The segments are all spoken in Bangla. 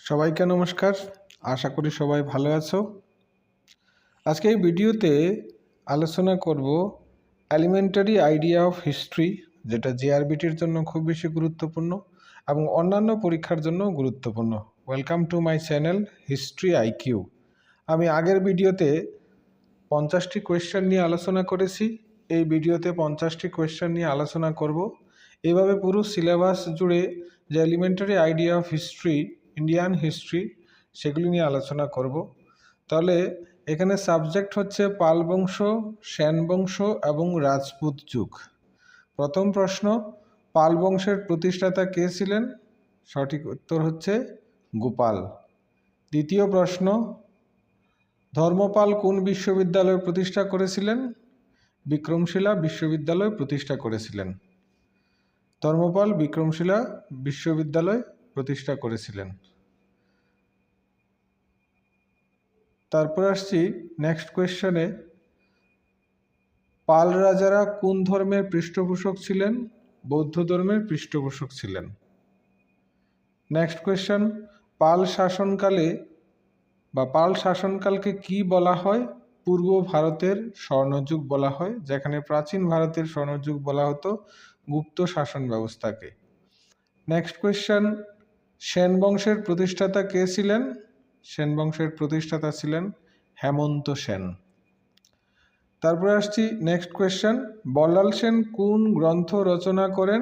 সবাইকে নমস্কার। আশা করি সবাই ভালো আছো। আজকে এই ভিডিওতে আলোচনা করব এলিমেন্টারি আইডিয়া অফ হিস্ট্রি, যেটা জেআরবিটির জন্য খুব বেশি গুরুত্বপূর্ণ এবং অন্যান্য পরীক্ষার জন্য গুরুত্বপূর্ণ। Welcome to my channel history IQ. আমি আগের ভিডিওতে 50টি কোয়েশ্চেন নিয়ে আলোচনা করেছি। এই ভিডিওতে 50টি কোয়েশ্চেন নিয়ে আলোচনা করব। এইভাবে পুরো সিলেবাস জুড়ে যে elementary idea of history, Indian history, সেগুলি নিয়ে আলোচনা করব। তাহলে এখানে সাবজেক্ট হচ্ছে পাল বংশ, সেন বংশ এবং রাজপুত যুগ। প্রথম প্রশ্ন, পাল বংশের প্রতিষ্ঠাতা কে ছিলেন? সঠিক উত্তর হচ্ছে গোপাল। দ্বিতীয় প্রশ্ন, ধর্মপাল কোন বিশ্ববিদ্যালয় প্রতিষ্ঠা করেছিলেন? বিক্রমশিলা বিশ্ববিদ্যালয় প্রতিষ্ঠা করেছিলেন। ধর্মপাল বিক্রমশিলা বিশ্ববিদ্যালয় প্রতিষ্ঠা করেছিলেন। তারপর আসছি নেক্সট কোয়েশ্চনে, পাল রাজারা কোন ধর্মের পৃষ্ঠপোষক ছিলেন? বৌদ্ধ ধর্মের পৃষ্ঠপোষক ছিলেন। নেক্সট কোয়েশ্চন, পাল শাসনকালকে কি বলা হয়? পূর্ব ভারতের স্বর্ণযুগ বলা হয়, যেখানে প্রাচীন ভারতের স্বর্ণযুগ বলা হতো গুপ্ত শাসন ব্যবস্থাকে। নেক্সট কোয়েশ্চন, সেন বংশের প্রতিষ্ঠাতা কে ছিলেন? সেন বংশের প্রতিষ্ঠাতা ছিলেন হেমন্ত সেন। তারপরে আসছি নেক্সট কোয়েশ্চন, বল্লাল সেন কোন গ্রন্থ রচনা করেন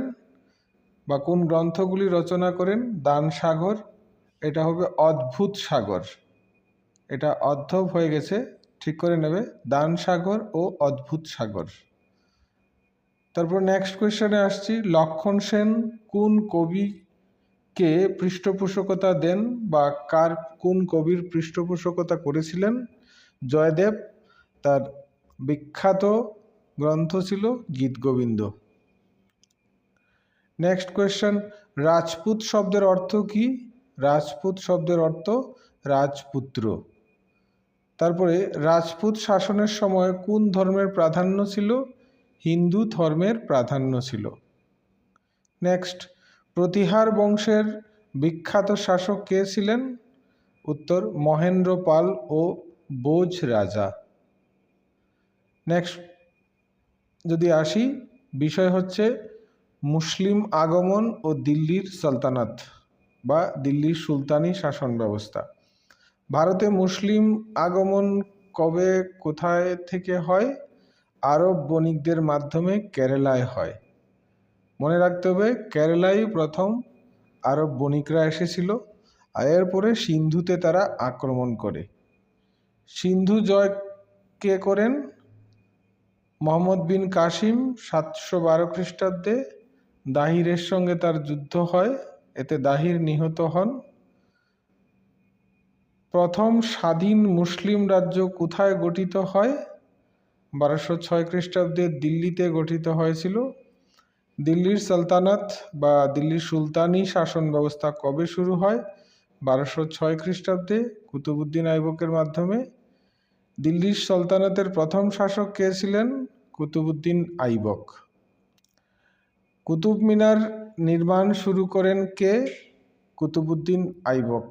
বা কোন গ্রন্থগুলি রচনা করেন? দান সাগর, এটা হবে অদ্ভুত সাগর, এটা অর্ধব হয়ে গেছে, ঠিক করে নেবে, দান সাগর ও অদ্ভুত সাগর। তারপর নেক্সট কোয়েশ্চনে আসছি, লক্ষণ সেন কোন কবিকে পৃষ্ঠপোষকতা দেন বা কোন কবির পৃষ্ঠপোষকতা করেছিলেন? জয়দেব, তার বিখ্যাত গ্রন্থ ছিল গীতগোবিন্দ। নেক্সট কোয়েশ্চন, রাজপুত শব্দের অর্থ কি? রাজপুত শব্দের অর্থ রাজপুত্র। তারপরে রাজপুত শাসনের সময় কোন ধর্মের প্রাধান্য ছিল? হিন্দু ধর্মের প্রাধান্য ছিল। নেক্সট, প্রতিহার বংশের বিখ্যাত শাসক কে ছিলেন? উত্তর মহেন্দ্র পাল ও বোঝ রাজা। নেক্সট যদি আসি, বিষয় হচ্ছে মুসলিম আগমন ও দিল্লির সালতানাত বা দিল্লির সুলতানি শাসন ব্যবস্থা। ভারতে মুসলিম আগমন কবে কোথায় থেকে হয়? আরব বণিকদের মাধ্যমে কেরালায় হয়। মনে রাখতে হবে, কেরালায় প্রথম আরব বণিকরা এসেছিল, আর এরপরে সিন্ধুতে তারা আক্রমণ করে। সিন্ধু জয় কে করেন? মোহাম্মদ বিন কাসিম 712 খ্রিস্টাব্দে দাহিরের সঙ্গে তার যুদ্ধ হয়, এতে দাহির নিহত হন। প্রথম স্বাধীন মুসলিম রাজ্য কোথায় গঠিত হয়? 1206 খ্রিস্টাব্দে দিল্লিতে গঠিত হয়েছিল। দিল্লির সালতানাত বা দিল্লির সুলতানি শাসন ব্যবস্থা কবে শুরু হয়? 1206 খ্রিস্টাব্দে কুতুবউদ্দিন আইবকের মাধ্যমে। দিল্লির সালতানাতের প্রথম শাসক কে ছিলেন? কুতুবউদ্দিন আইবক। কুতুব মিনার নির্মাণ শুরু করেন কে? কুতুবউদ্দিন আইবক।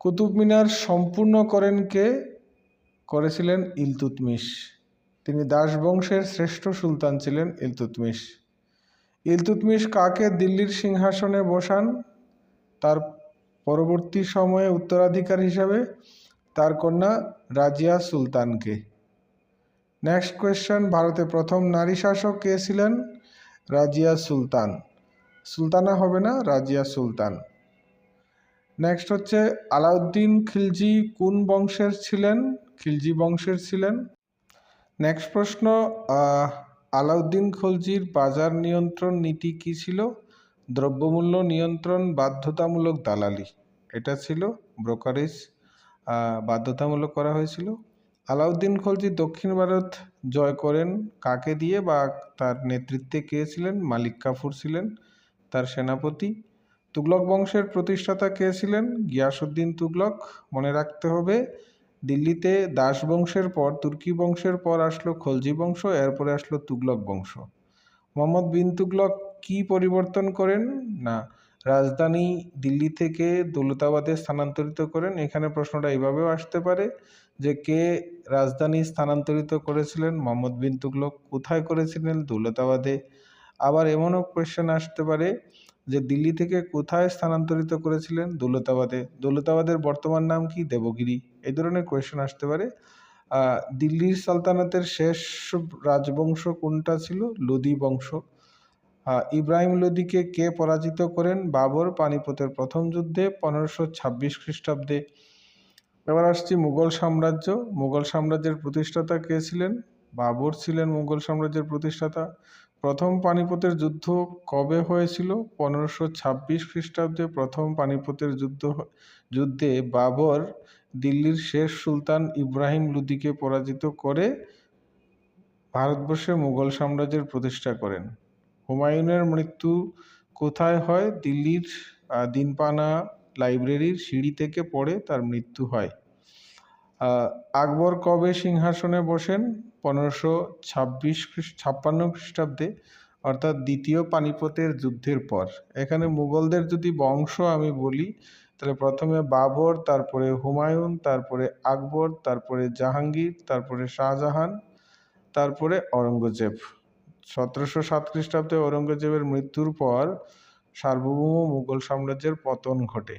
কুতুব মিনার সম্পূর্ণ করেন কে? করেছিলেন ইলতুৎমিশ। তিনি দাস বংশের শ্রেষ্ঠ সুলতান ছিলেন ইলতুৎমিশ। ইলতুৎমিশ কাকে দিল্লির সিংহাসনে বসান তার পরবর্তী সময়ে উত্তরাধিকার হিসাবে? তার কন্যা রাজিয়া সুলতানকে। নেক্সট কোয়েশ্চন, ভারতে প্রথম নারী শাসক কে ছিলেন? রাজিয়া সুলতান। সুলতানা হবে না, রাজিয়া সুলতান। নেক্সট হচ্ছে আলাউদ্দিন খিলজি কোন বংশের ছিলেন? খিলজি বংশের ছিলেন। নেক্সট প্রশ্ন, আলাউদ্দিন খলজির বাজার নিয়ন্ত্রণ নীতি কি ছিল? দ্রব্যমূল্য নিয়ন্ত্রণ, বাধ্যতামূলক দালালি, এটা ছিল ব্রোকারেজ বাধ্যতামূলক করা হয়েছিল। আলাউদ্দিন খলজি দক্ষিণ ভারত জয় করেন কাকে দিয়ে বা তার নেতৃত্বে কে ছিলেন? মালিক কাফুর ছিলেন তার সেনাপতি। তুগলক বংশের প্রতিষ্ঠাতা কে ছিলেন? গিয়াসউদ্দিন তুগলক। মনে রাখতে হবে, দিল্লিতে দাস বংশের পর তুর্কি বংশের পর আসলো খলজি বংশ, এরপরে আসলো তুগলক বংশ। মোহাম্মদ বিন তুগলক কি পরিবর্তন করেন? না, রাজধানী দিল্লি থেকে দৌলতাবাদে স্থানান্তরিত করেন? এখানে প্রশ্নটা এইভাবেও আসতে পারে যে কে রাজধানী স্থানান্তরিত করেছিলেন? মোহাম্মদ বিন তুগলক। কোথায় করেছিলেন? দৌলতাবাদে। আবার এমনও কোয়েশ্চেন আসতে পারে যে দিল্লি থেকে কোথায় স্থানান্তরিত করেছিলেন? দৌলতাবাদে। দৌলতাবাদের বর্তমান নাম কি? দেবগিরি। এই ধরনের কোয়েশ্চেন আসতে পারে। দিল্লির সালতানাতের শেষ রাজবংশ কোনটা ছিল? লোদি বংশ। ইব্রাহিম লোদিকে কে পরাজিত করেন? বাবর পানিপথের প্রথম যুদ্ধে 1526 খ্রিস্টাব্দে। এবার আসছি মুঘল সাম্রাজ্য। মুঘল সাম্রাজ্যের প্রতিষ্ঠাতা কে ছিলেন? বাবর ছিলেন মুঘল সাম্রাজ্যের প্রতিষ্ঠাতা। প্রথম পানিপথের যুদ্ধ কবে হয়েছিল? 1526 খ্রিস্টাব্দে প্রথম পানিপথের যুদ্ধে বাবর দিল্লির শেষ সুলতান ইব্রাহিম লোদিকে পরাজিত করে ভারতবর্ষে মুঘল সাম্রাজ্যের প্রতিষ্ঠা করেন। হুমায়ুনের মৃত্যু কোথায় হয়? দিল্লির দিনপানা লাইব্রেরির সিঁড়ি থেকে পড়ে তার মৃত্যু হয়। আকবর কবে সিংহাসনে বসেন? 1556 খ্রিস্টাব্দে, অর্থাৎ দ্বিতীয় পানিপথের যুদ্ধের পর। এখানে মুঘলদের যদি বংশ আমি বলি তাহলে প্রথমে বাবর, তারপরে হুমায়ুন, তারপরে আকবর, তারপরে জাহাঙ্গীর, তারপরে শাহজাহান, তারপরে অরঙ্গজেব। 1707 খ্রিস্টাব্দে ঔরঙ্গজেবের মৃত্যুর পর সার্বভৌম মুঘল সাম্রাজ্যের পতন ঘটে।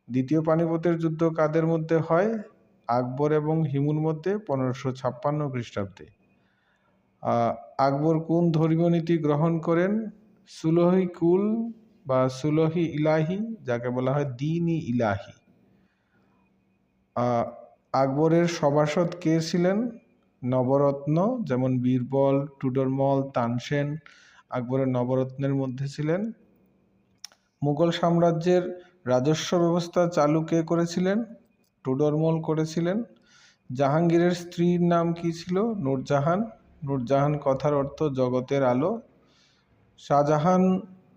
দ্বিতীয় পানিপথের যুদ্ধ কাদের মধ্যে হয়? আকবর এবং হিমুর মধ্যে 1556 খ্রিস্টাব্দে। আকবর কোন ধর্মীয় নীতি গ্রহণ করেন? সুলহি কুল বা সুলহি ইলাহি, যাকে বলা হয় দ্বীন-ই ইলাহি। আকবরের সভাসদ কে ছিলেন? নবরত্ন, যেমন বীরবল, টুডরমল, তানসেন আকবরের নবরত্নের মধ্যে ছিলেন। মুঘল সাম্রাজ্যের রাজস্ব ব্যবস্থা চালু কে করেছিলেন? টুডরমল করেছিলেন। জাহাঙ্গীরের স্ত্রীর নাম কি ছিল? নূরজাহান। নূরজাহান কথার অর্থ জগতের আলো। শাহজাহান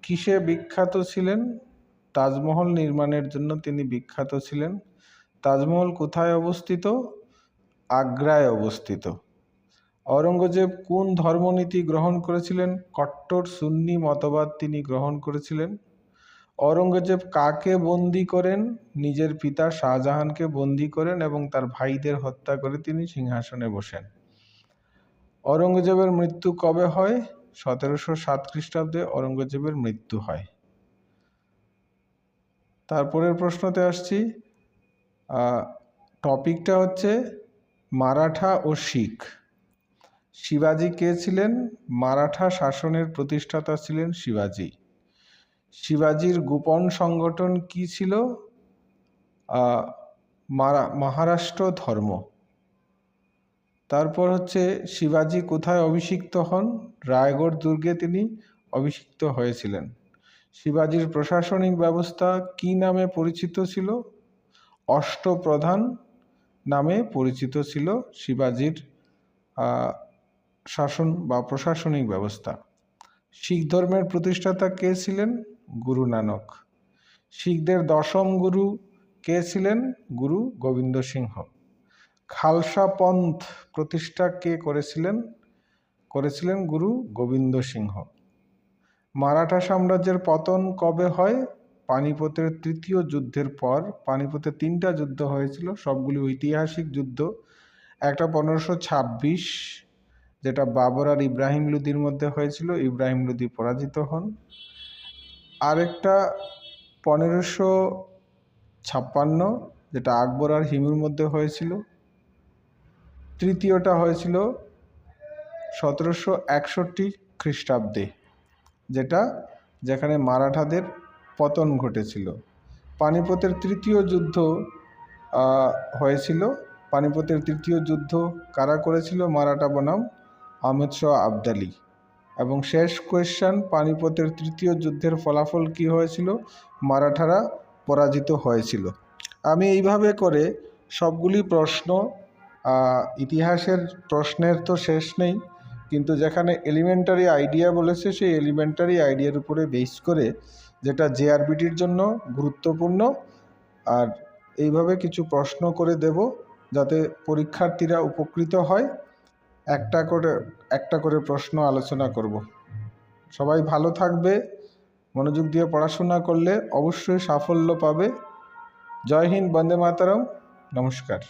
কিসে বিখ্যাত ছিলেন? তাজমহল নির্মাণের জন্য তিনি বিখ্যাত ছিলেন। তাজমহল কোথায় অবস্থিত? আগ্রায় অবস্থিত। ঔরঙ্গজেব কোন ধর্মনীতি গ্রহণ করেছিলেন? কট্টর সুন্নি মতবাদ তিনি গ্রহণ করেছিলেন। ঔরঙ্গজেব কাকে বন্দী করেন? নিজের পিতা শাহজাহানকে বন্দী করেন এবং তার ভাইদের হত্যা করে তিনি সিংহাসনে বসেন। ঔরঙ্গজেবের মৃত্যু কবে হয়? 1707 খ্রিস্টাব্দে ঔরঙ্গজেবের মৃত্যু হয়। তারপরের প্রশ্নতে আসছি। টপিকটা হচ্ছে মারাঠা ও শিখ। শিবাজি কে ছিলেন? মারাঠা শাসনের প্রতিষ্ঠাতা ছিলেন শিবাজি। শিবাজির গোপন সংগঠন কি ছিল? মহারাষ্ট্র ধর্ম। তারপর হচ্ছে শিবাজি কোথায় অভিষিক্ত হন? রায়গড় দুর্গে তিনি অভিষিক্ত হয়েছিলেন। শিবাজির প্রশাসনিক ব্যবস্থা কি নামে পরিচিত ছিল? অষ্টপ্রধান নামে পরিচিত ছিল শিবাজির শাসন বা প্রশাসনিক ব্যবস্থা। শিখ ধর্মের প্রতিষ্ঠাতা কে ছিলেন? গুরু নানক। শিখদের দশম গুরু কে ছিলেন? গুরু গোবিন্দ সিংহ। খালসা পন্থ প্রতিষ্ঠা কে করেছিলেন? গুরু গোবিন্দ সিংহ। মারাঠা সাম্রাজ্যের পতন কবে হয়? পানিপথের তৃতীয় যুদ্ধের পর। পানিপথে 3টা যুদ্ধ হয়েছিল, সবগুলি ঐতিহাসিক যুদ্ধ। একটা 1526, যেটা বাবর আর ইব্রাহিম লোদির মধ্যে হয়েছিল, ইব্রাহিম লোদি পরাজিত হন। আরেকটা 1556, যেটা আকবর আর হিমুর মধ্যে হয়েছিল। তৃতীয়টা হয়েছিল 1761 খ্রিস্টাব্দে, যেখানে মারাঠাদের পতন ঘটেছিল। পানিপথের তৃতীয় যুদ্ধ হয়েছিল। পানিপথের তৃতীয় যুদ্ধ কারা করেছিল? মারাঠা বনাম আহমেদ শাহ আবদালি। এবং শেষ কোয়েশ্চেন, পানিপথের তৃতীয় যুদ্ধের ফলাফল কি হয়েছিল? মারাঠারা পরাজিত হয়েছিল। আমি এইভাবে করে সবগুলি প্রশ্ন, ইতিহাসের প্রশ্নের তো শেষ নেই, কিন্তু যেখানে এলিমেন্টারি আইডিয়া বলেছে সেই এলিমেন্টারি আইডিয়ার উপরে বেস করে, যেটা জেআরবিটির জন্য গুরুত্বপূর্ণ, আর এইভাবে কিছু প্রশ্ন করে দেব যাতে পরীক্ষার্থীরা উপকৃত হয়। একটা করে প্রশ্ন আলোচনা করব। সবাই ভালো থাকবে, মনোযোগ দিয়ে পড়াশোনা করলে অবশ্যই সাফল্য পাবে। জয় হিন্দ, বন্দে মাতরম, নমস্কার।